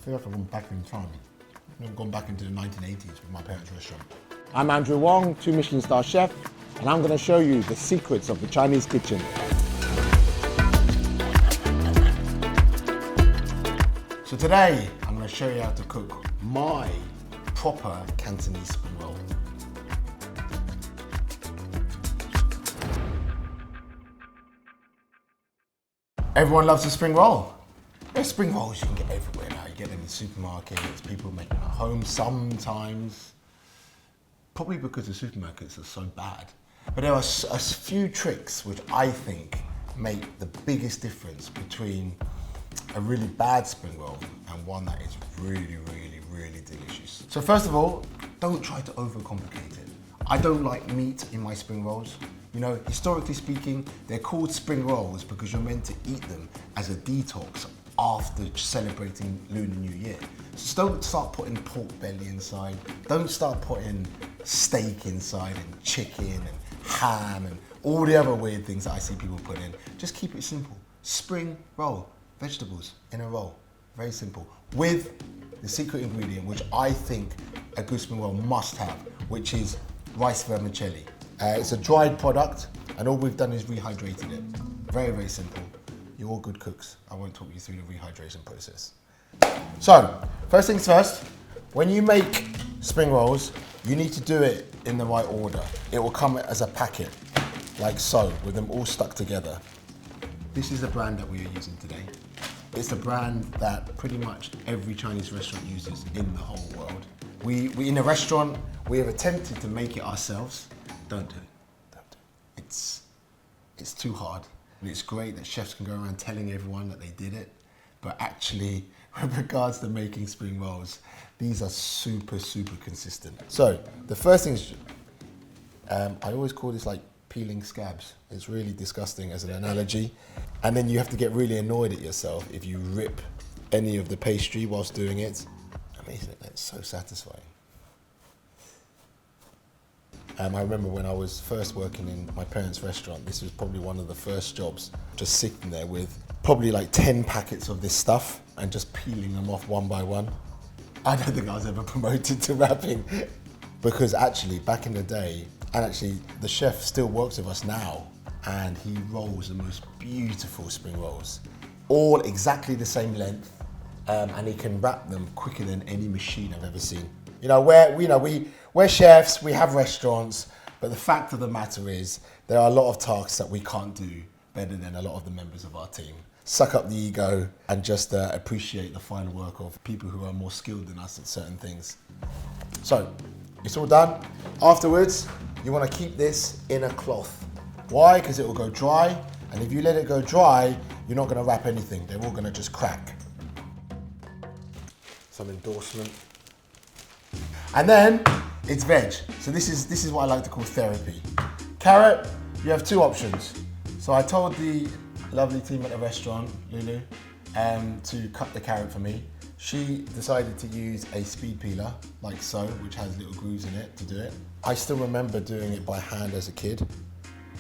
feel like I've gone back in time. I've gone back into the 1980s with my parents' restaurant. I'm Andrew Wong, 2 Michelin star chef, and I'm going to show you the secrets of the Chinese kitchen. So today, I'm going to show you how to cook my proper Cantonese spring roll. Everyone loves a spring roll. There's spring rolls you can get everywhere now. You get them in supermarkets, people make them at home sometimes. Probably because the supermarkets are so bad. But there are a few tricks which I think make the biggest difference between a really bad spring roll and one that is really, really, really delicious. So first of all, don't try to overcomplicate it. I don't like meat in my spring rolls. You know, historically speaking, they're called spring rolls because you're meant to eat them as a detox after celebrating Lunar New Year. So don't start putting pork belly inside. Don't start putting steak inside and chicken and ham and all the other weird things that I see people put in. Just keep it simple. Spring roll, vegetables in a roll. Very simple. With the secret ingredient, which I think a good spring roll must have, which is rice vermicelli. It's a dried product, and all we've done is rehydrated it. Very, very simple. You're all good cooks. I won't talk you through the rehydration process. So, first things first, when you make spring rolls, you need to do it in the right order. It will come as a packet, like so, with them all stuck together. This is the brand that we are using today. It's the brand that pretty much every Chinese restaurant uses in the whole world. We in a restaurant, we have attempted to make it ourselves. Don't do it. Don't do it. It's too hard. And it's great that chefs can go around telling everyone that they did it, but actually, with regards to making spring rolls, these are super, super consistent. So, the first thing is, I always call this like peeling scabs. It's really disgusting as an analogy. And then you have to get really annoyed at yourself if you rip any of the pastry whilst doing it. Amazing, it's so satisfying. I remember when I was first working in my parents' restaurant, this was probably one of the first jobs, just sitting there with probably like 10 packets of this stuff and just peeling them off one by one. I don't think I was ever promoted to wrapping because actually back in the day, and actually the chef still works with us now, and he rolls the most beautiful spring rolls, all exactly the same length, and he can wrap them quicker than any machine I've ever seen. You know, we're chefs, we have restaurants, but the fact of the matter is there are a lot of tasks that we can't do better than a lot of the members of our team. Suck up the ego and just appreciate the fine work of people who are more skilled than us at certain things. So, it's all done. Afterwards, you want to keep this in a cloth. Why? Because it will go dry, and if you let it go dry, you're not going to wrap anything. They're all going to just crack. Some endorsement. And then it's veg. So this is what I like to call therapy. Carrot, you have two options. So I told the lovely team at the restaurant, Lulu, to cut the carrot for me. She decided to use a speed peeler, like so, which has little grooves in it to do it. I still remember doing it by hand as a kid,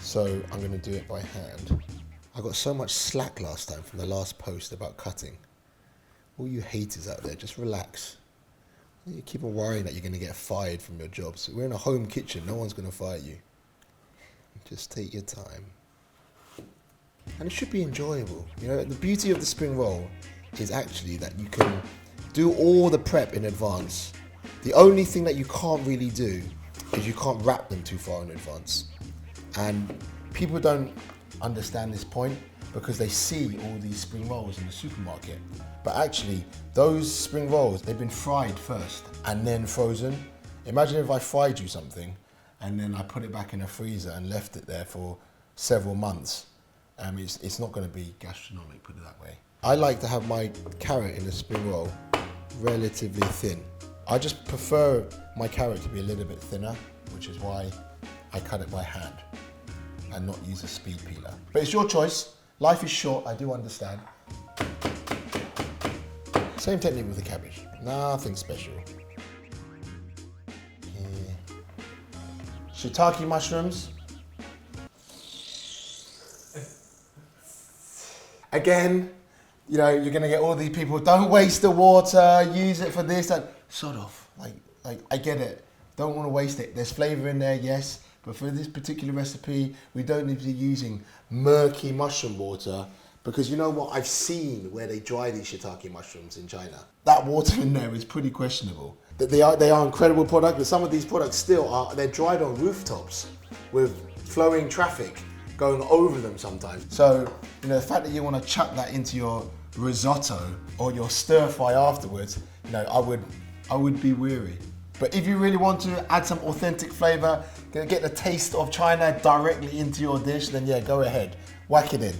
so I'm going to do it by hand. I got so much slack last time from the last post about cutting. All you haters out there, just relax. You keep on worrying that you're going to get fired from your jobs. We're in a home kitchen, no one's going to fire you. Just take your time. And it should be enjoyable. You know, the beauty of the spring roll is actually that you can do all the prep in advance. The only thing that you can't really do is you can't wrap them too far in advance. And people don't understand this point because they see all these spring rolls in the supermarket. But actually, those spring rolls, they've been fried first and then frozen. Imagine if I fried you something and then I put it back in a freezer and left it there for several months. It's not going to be gastronomic, put it that way. I like to have my carrot in a spring roll relatively thin. I just prefer my carrot to be a little bit thinner, which is why I cut it by hand and not use a speed peeler. But it's your choice. Life is short, I do understand. Same technique with the cabbage, nothing special. Yeah. Shiitake mushrooms. Again, You know, you're gonna get all these people, don't waste the water, use it for this, that. Sod off. Like I get it. Don't want to waste it. There's flavour in there, yes, but for this particular recipe, we don't need to be using murky mushroom water, because you know what? I've seen where they dry these shiitake mushrooms in China. That water in there is pretty questionable. They are incredible products, but some of these products still are, they're dried on rooftops with flowing traffic going over them sometimes. So, you know, the fact that you want to chuck that into your risotto or your stir fry afterwards, you know, I would be weary. But if you really want to add some authentic flavour, get the taste of China directly into your dish, then yeah, go ahead, whack it in.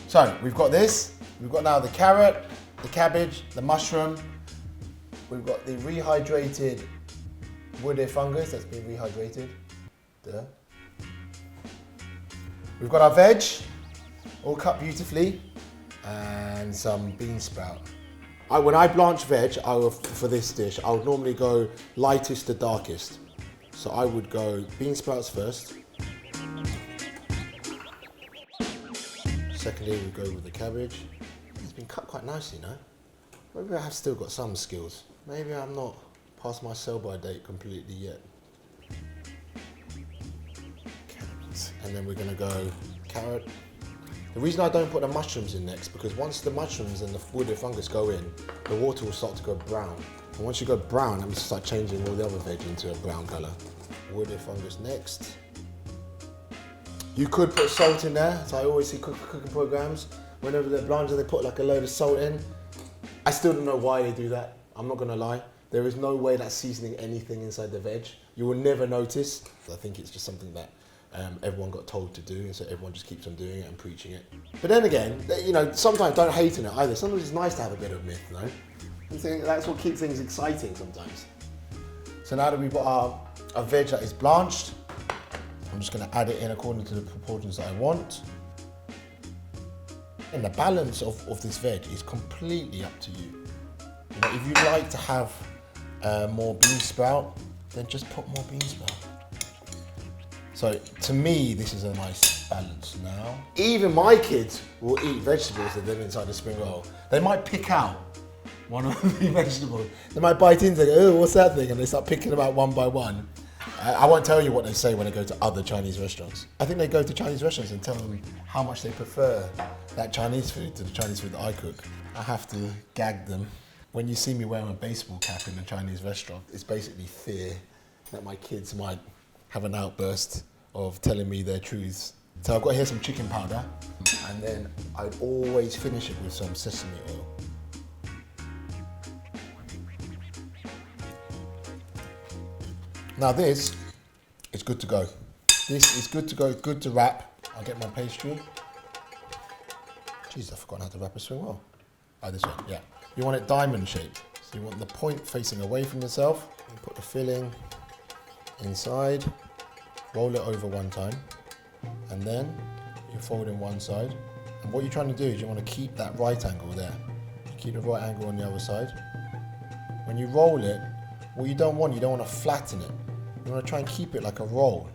So we've got this, we've got now the carrot, the cabbage, the mushroom, we've got the rehydrated woody fungus that's been rehydrated. Duh. We've got our veg, all cut beautifully, and some bean sprout. When I blanch veg, for this dish, I would normally go lightest to darkest. So I would go bean sprouts first. Secondly, we go with the cabbage. It's been cut quite nicely, no? Maybe I have still got some skills. Maybe I'm not past my sell-by date completely yet. Carrots. And then we're gonna go carrot. The reason I don't put the mushrooms in next, because once the mushrooms and the woody fungus go in, the water will start to go brown. And once you go brown, that means you start changing all the other veg into a brown colour. Woody fungus next. You could put salt in there, so I always see cooking programs. Whenever they're blanching, they put like a load of salt in. I still don't know why they do that, I'm not gonna lie. There is no way that's seasoning anything inside the veg. You will never notice. I think it's just something that everyone got told to do, and so everyone just keeps on doing it and preaching it. But then again, you know, sometimes don't hate on it either. Sometimes it's nice to have a bit of myth, you know? I think that's what keeps things exciting sometimes. So now that we've got our veg that is blanched, I'm just gonna add it in according to the proportions that I want. And the balance of this veg is completely up to you. You know, if you like to have more bean sprout, then just put more bean sprout. So to me, this is a nice balance now. Even my kids will eat vegetables that live inside the spring roll. They might pick out one of the vegetables. They might bite into it, oh, what's that thing? And they start picking them out one by one. I won't tell you what they say when they go to other Chinese restaurants. I think they go to Chinese restaurants and tell them how much they prefer that Chinese food to the Chinese food that I cook. I have to gag them. When you see me wearing a baseball cap in a Chinese restaurant, it's basically fear that my kids might have an outburst of telling me their truths. So I've got here some chicken powder, and then I'd always finish it with some sesame oil. Now this is good to go. This is good to go, good to wrap. I'll get my pastry. Jeez, I've forgotten how to wrap a spring roll. Oh, this way, yeah. You want it diamond shaped. So you want the point facing away from yourself. You put the filling inside, roll it over one time, and then you fold in one side. And what you're trying to do is you want to keep that right angle there. You keep the right angle on the other side. When you roll it, what you don't want to flatten it. You want to try and keep it like a roll.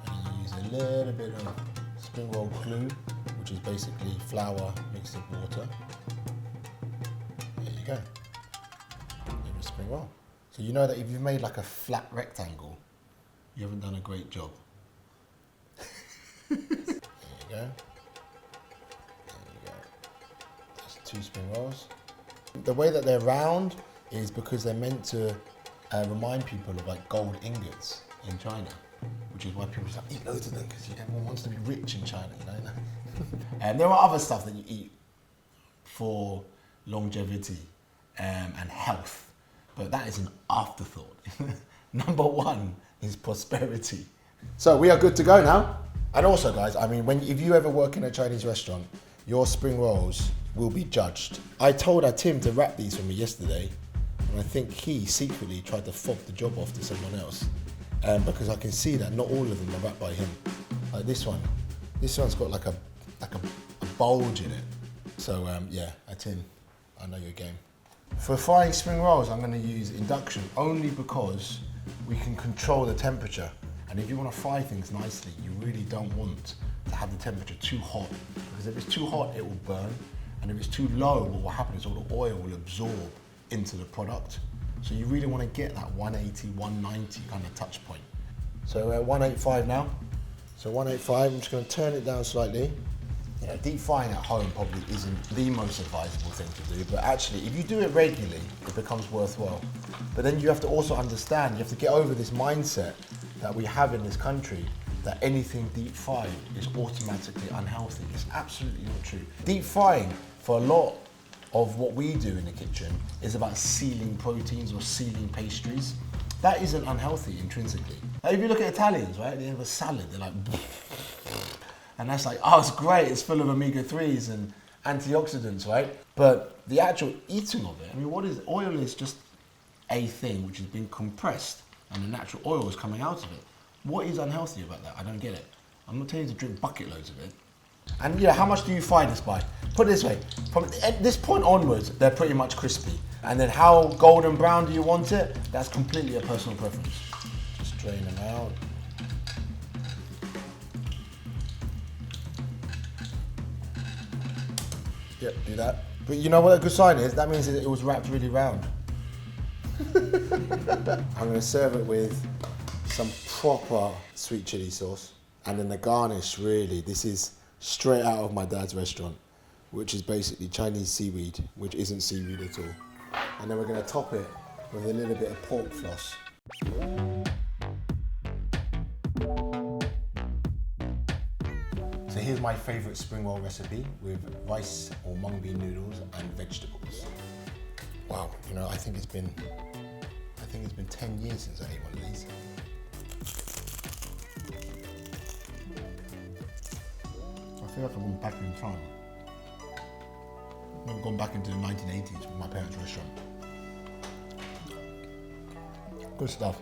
And you use a little bit of spring roll glue, which is basically flour mixed with water. There you go. There's a spring roll. So you know that if you've made like a flat rectangle, you haven't done a great job. There you go. There you go. That's 2 spring rolls. The way that they're round is because they're meant to remind people of like gold ingots in China, which is why people just eat loads of them, because everyone wants to be rich in China, you know. And there are other stuff that you eat for longevity and health, but that is an afterthought. Number one is prosperity. So we are good to go now. And also, guys, I mean, if you ever work in a Chinese restaurant, your spring rolls will be judged. I told Tim to wrap these for me yesterday, and I think he secretly tried to fob the job off to someone else, because I can see that not all of them are wrapped by him. Like this one's got like a bulge in it. So yeah, Tim, I know your game. For frying spring rolls, I'm going to use induction only because we can control the temperature. And if you want to fry things nicely, you really don't want to have the temperature too hot, because if it's too hot, it will burn. And if it's too low, what will happen is all the oil will absorb into the product. So you really want to get that 180, 190 kind of touch point. So we're at 185 now. So 185, I'm just going to turn it down slightly. You know, deep frying at home probably isn't the most advisable thing to do, but actually if you do it regularly, it becomes worthwhile. But then you have to also understand, you have to get over this mindset that we have in this country that anything deep fried is automatically unhealthy. It's absolutely not true. Deep frying, for a lot of what we do in the kitchen, is about sealing proteins or sealing pastries. That isn't unhealthy intrinsically. Like if you look at Italians, right, at the end of a salad, they're like, and that's like, oh, it's great, it's full of omega-3s and antioxidants, right? But the actual eating of it, I mean, what is oil is just a thing which has been compressed and the natural oil is coming out of it. What is unhealthy about that? I don't get it. I'm not telling you to drink bucket loads of it. And yeah, how much do you fry this by? Put it this way, from at this point onwards, they're pretty much crispy. And then how golden brown do you want it? That's completely a personal preference. Just drain them out. Yep, do that. But you know what a good sign is? That means it was wrapped really round. I'm going to serve it with some proper sweet chili sauce. And then the garnish, really, this is straight out of my dad's restaurant, which is basically Chinese seaweed, which isn't seaweed at all. And then we're going to top it with a little bit of pork floss. So here's my favourite spring roll recipe with rice or mung bean noodles and vegetables. Wow, you know, I think it's been 10 years since I ate one of these. I feel like I've gone back in time. I've gone back into the 1980s with my parents' restaurant. Good stuff.